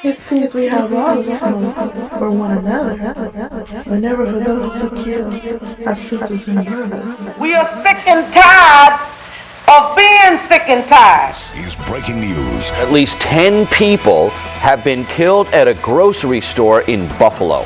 It seems we have all smoke for one another, but never for those who kill our sisters and brothers. We are sick and tired of being sick and tired. He's breaking news. At least 10 people have been killed at a grocery store in Buffalo.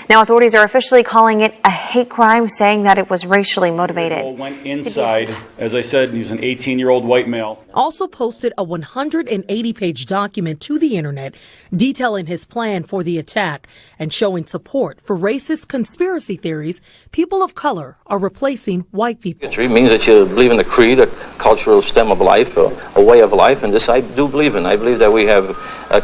Now authorities are officially calling it a hate crime, saying that it was racially motivated. Went inside, as I said, he's an 18-year-old white male. Also posted a 180-page document to the internet detailing his plan for the attack and showing support for racist conspiracy theories people of color are replacing white people. It means that you believe in a creed, a cultural stem of life, a way of life, and this I do believe in. I believe that we have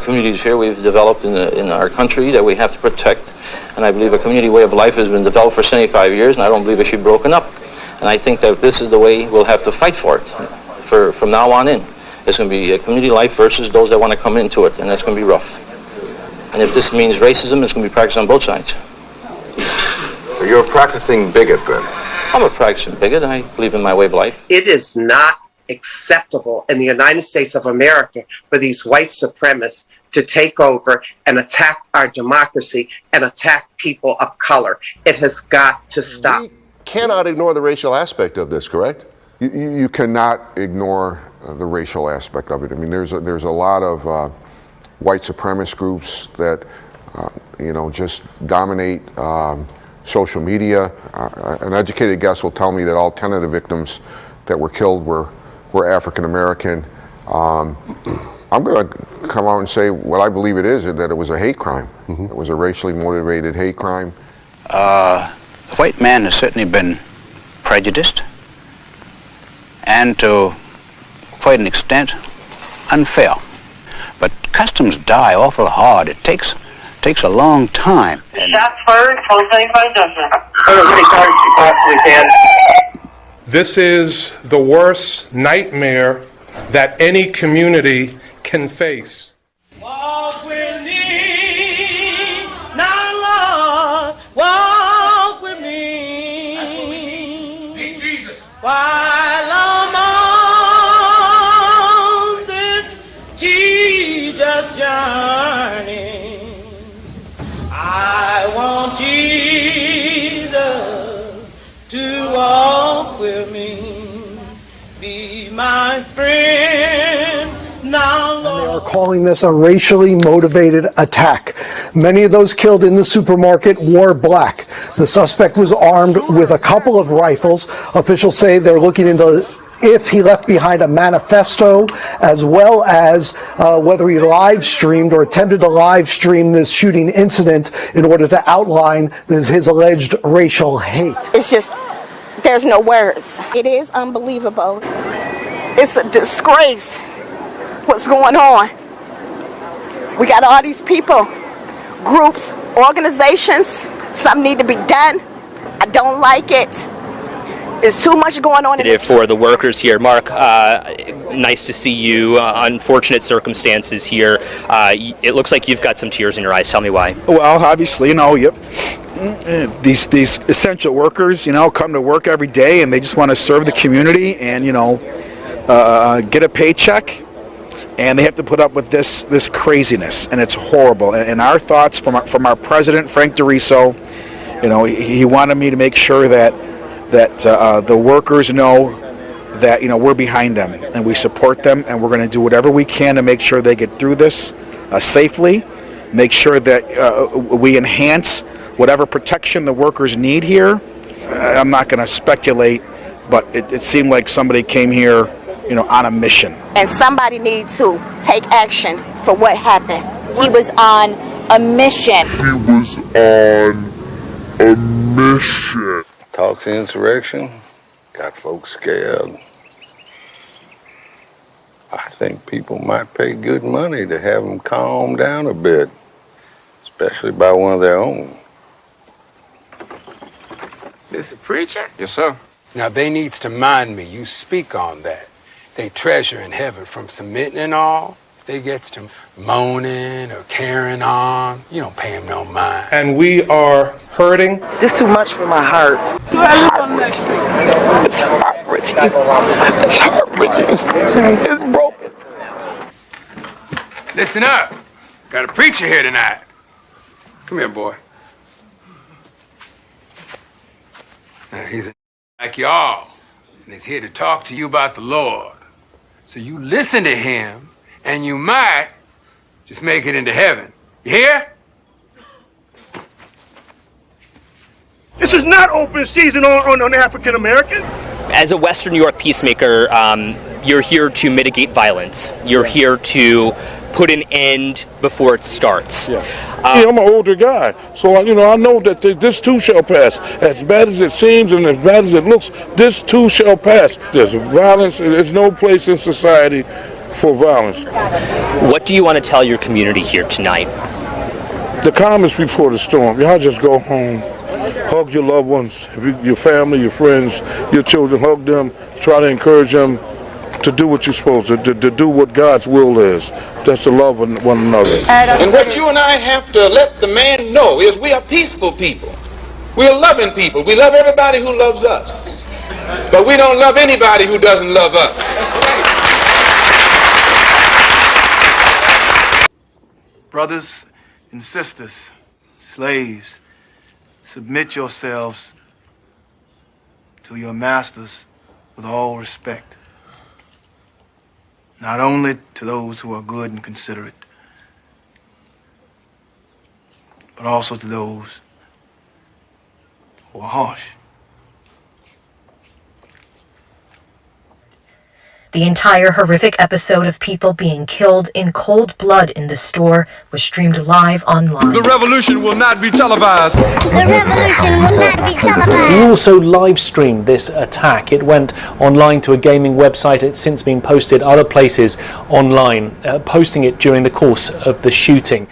communities here we've developed in our country that we have to protect. And I believe a community way of life has been developed for 75 years, and I don't believe it should be broken up. And I think that this is the way we'll have to fight for it from now on in. It's going to be a community life versus those that want to come into it, and that's going to be rough. And if this means racism, it's going to be practiced on both sides. So you're a practicing bigot, then? I'm a practicing bigot. I believe in my way of life. It is not acceptable in the United States of America for these white supremacists to take over and attack our democracy and attack people of color. It has got to stop. We cannot ignore the racial aspect of this, correct? You cannot ignore the racial aspect of it. I mean, there's a lot of white supremacist groups that just dominate social media. An educated guess will tell me that all 10 of the victims that were killed were African American. I'm going to come out and say what I believe it is, that it was a hate crime. Mm-hmm. It was a racially motivated hate crime. The white man has certainly been prejudiced and to quite an extent unfair. But customs die awful hard. It takes a long time. Shots fired, close anybody does that. How many cards you possibly can? This is the worst nightmare that any community can face. Walk with me, now Lord, walk with me. That's what we need. Need Jesus. While I'm on this Jesus journey, I want Jesus to walk with me, be my friend. And they are calling this a racially motivated attack. Many of those killed in the supermarket wore black. The suspect was armed with a couple of rifles. Officials say they're looking into if he left behind a manifesto, as well as whether he live streamed or attempted to live stream this shooting incident in order to outline his alleged racial hate. It's just, there's no words. It is unbelievable. It's a disgrace what's going on. We got all these people, groups, organizations. Something need to be done. I don't like it. There's too much going on. For the workers here, Mark, nice to see you. Unfortunate circumstances here. It looks like you've got some tears in your eyes. Tell me why. Well, obviously, yep. These essential workers, come to work every day and they just want to serve the community and, get a paycheck. And they have to put up with this craziness, and it's horrible. And our thoughts from our president, Frank DeRiso, he wanted me to make sure that the workers know that we're behind them and we support them, and we're going to do whatever we can to make sure they get through this safely. Make sure that we enhance whatever protection the workers need here. I'm not going to speculate, but it seemed like somebody came here on a mission. And somebody needs to take action for what happened. He was on a mission. Talks of insurrection, got folks scared. I think people might pay good money to have them calm down a bit, especially by one of their own. Mr. Preacher? Yes, sir. Now, they needs to mind me. You speak on that. They treasure in heaven from submitting and all. They gets to moaning or carrying on. You don't pay them no mind. And we are hurting. This too much for my heart. It's heart-wrenching. It's heart-wrenching. It's heart-wrenching. It's broken. Listen up. Got a preacher here tonight. Come here, boy. Now, he's like y'all, and he's here to talk to you about the Lord. So you listen to him, and you might just make it into heaven. You hear? This is not open season on African American. As a Western New York peacemaker, you're here to mitigate violence. You're here to put an end before it starts. I'm an older guy, so I know that this too shall pass. As bad as it seems and as bad as it looks, this too shall pass. There's violence. There's no place in society for violence. What do you want to tell your community here tonight? The calm is before the storm. Y'all just go home. Hug your loved ones, your family, your friends, your children. Hug them. Try to encourage them to do what you're supposed to do what God's will is. That's to love one another. And what you and I have to let the man know is we are peaceful people. We are loving people. We love everybody who loves us. But we don't love anybody who doesn't love us. Brothers and sisters, slaves, submit yourselves to your masters with all respect. Not only to those who are good and considerate, but also to those who are harsh. The entire horrific episode of people being killed in cold blood in the store was streamed live online. The revolution will not be televised. The revolution will not be televised. We also live streamed this attack. It went online to a gaming website. It's since been posted other places online, posting it during the course of the shooting.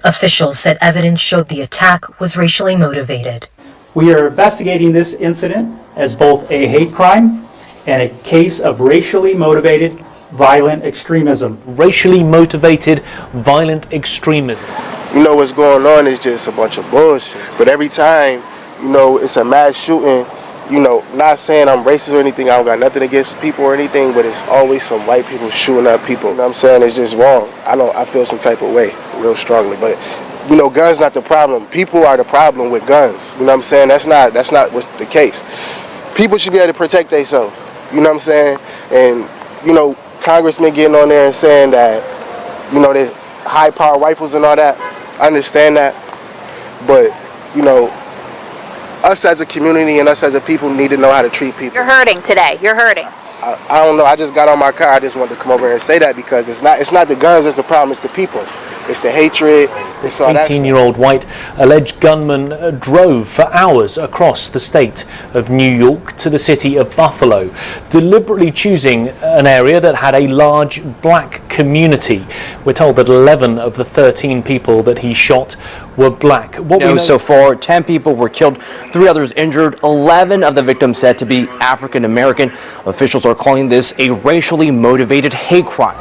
Officials said evidence showed the attack was racially motivated. We are investigating this incident as both a hate crime and a case of racially motivated violent extremism. Racially motivated violent extremism. You know what's going on is just a bunch of bullshit. But every time, it's a mass shooting, not saying I'm racist or anything, I don't got nothing against people or anything, but it's always some white people shooting up people. You know what I'm saying? It's just wrong. I feel some type of way, real strongly. But guns not the problem. People are the problem with guns. You know what I'm saying? That's not what's the case. People should be able to protect themselves. You know what I'm saying? And, congressmen getting on there and saying that, there's high-power rifles and all that. I understand that. But, us as a community and us as a people need to know how to treat people. You're hurting today. You're hurting. I don't know. I just got on my car. I just wanted to come over here and say that because it's not the guns that's the problem. It's the people. It's the hatred. This 18-year-old white alleged gunman drove for hours across the state of New York to the city of Buffalo, deliberately choosing an area that had a large black community. We're told that 11 of the 13 people that he shot were black. What we know so far, 10 people were killed, 3 others injured, 11 of the victims said to be African American. Officials are calling this a racially motivated hate crime.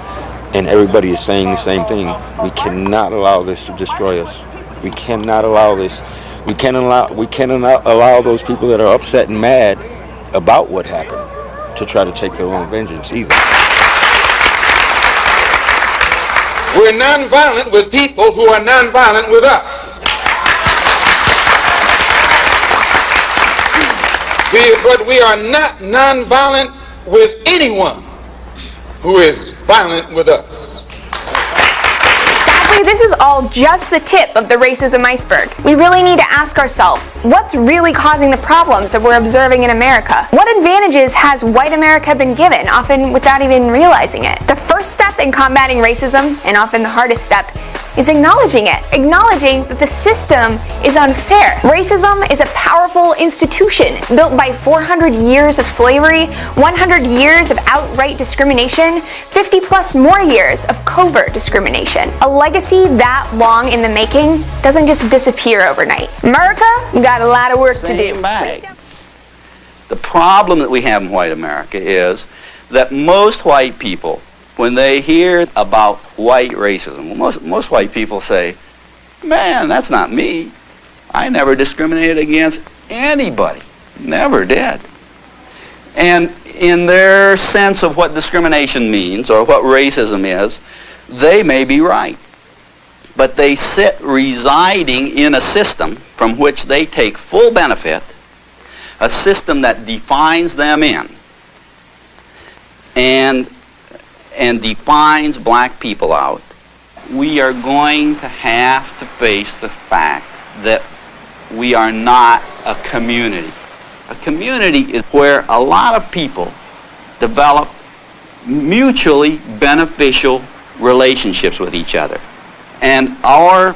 And everybody is saying the same thing. We cannot allow this to destroy us. We cannot allow this. We cannot allow those people that are upset and mad about what happened to try to take their own vengeance either. We're nonviolent with people who are nonviolent with us. But we are not nonviolent with anyone who is violent with us. Sadly, this is all just the tip of the racism iceberg. We really need to ask ourselves, what's really causing the problems that we're observing in America? What advantages has white America been given, often without even realizing it? The first step in combating racism, and often the hardest step, is acknowledging it. Acknowledging that the system is unfair. Racism is a powerful institution built by 400 years of slavery, 100 years of outright discrimination, 50 plus more years of covert discrimination. A legacy that long in the making doesn't just disappear overnight. America, we got a lot of work to do. The problem that we have in white America is that most white people, when they hear about white racism, most white people say, man, that's not me. I never discriminated against anybody. Never did. And in their sense of what discrimination means or what racism is, they may be right. but they sit residing in a system from which they take full benefit, a system that defines them in and defines black people out. We are going to have to face the fact that we are not a community. A community is where a lot of people develop mutually beneficial relationships with each other. And our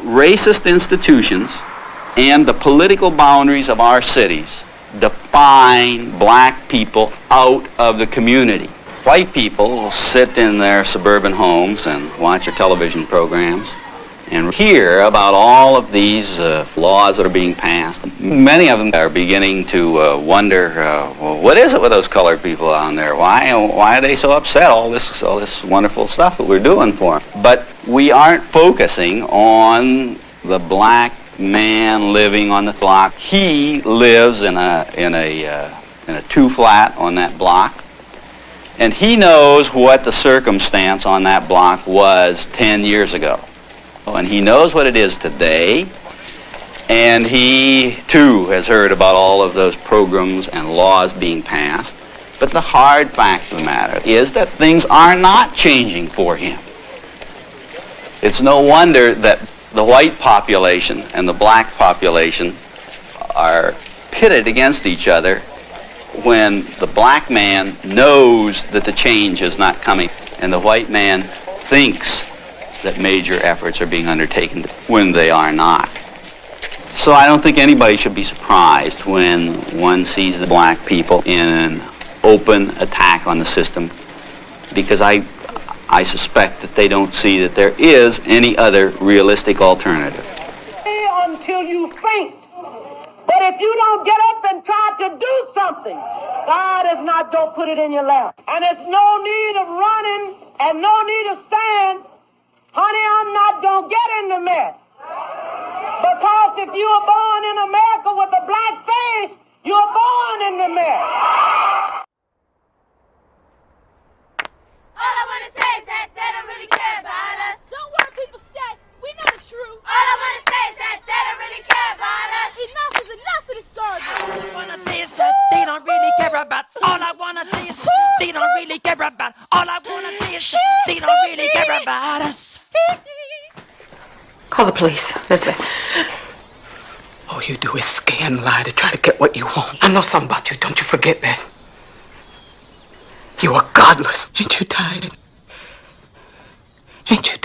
racist institutions and the political boundaries of our cities define black people out of the community. White people will sit in their suburban homes and watch their television programs and hear about all of these laws that are being passed. Many of them are beginning to wonder, well, what is it with those colored people down there? Why are they so upset? All this wonderful stuff that we're doing for them. But we aren't focusing on the black man living on the block. He lives in a two-flat on that block, and he knows what the circumstance on that block was 10 years ago. And he knows what it is today, and he too has heard about all of those programs and laws being passed. But the hard fact of the matter is that things are not changing for him. It's no wonder that the white population and the black population are pitted against each other when the black man knows that the change is not coming and the white man thinks that major efforts are being undertaken when they are not. So I don't think anybody should be surprised when one sees the black people in an open attack on the system, because I suspect that they don't see that there is any other realistic alternative. Until you faint. But if you don't get up and try to do something, God is not going to put it in your lap. And there's no need of running and no need of stand. Honey, I'm not going to get in the mess. Because if you were born in America with a black face, you're born in the mess. All I want to say is that they don't really care about us. Don't worry, people say. We know the truth. All I want to say is that they don't really care about us. Enough is enough of this garbage. All I want to say is that they don't really care about. All I want to say is they don't really care about. All I want to say is they don't really care about us. Call the police, Elizabeth. All you do is scare and lie to try to get what you want. I know something about you, don't you forget that. You are godless. Ain't you tired? Ain't you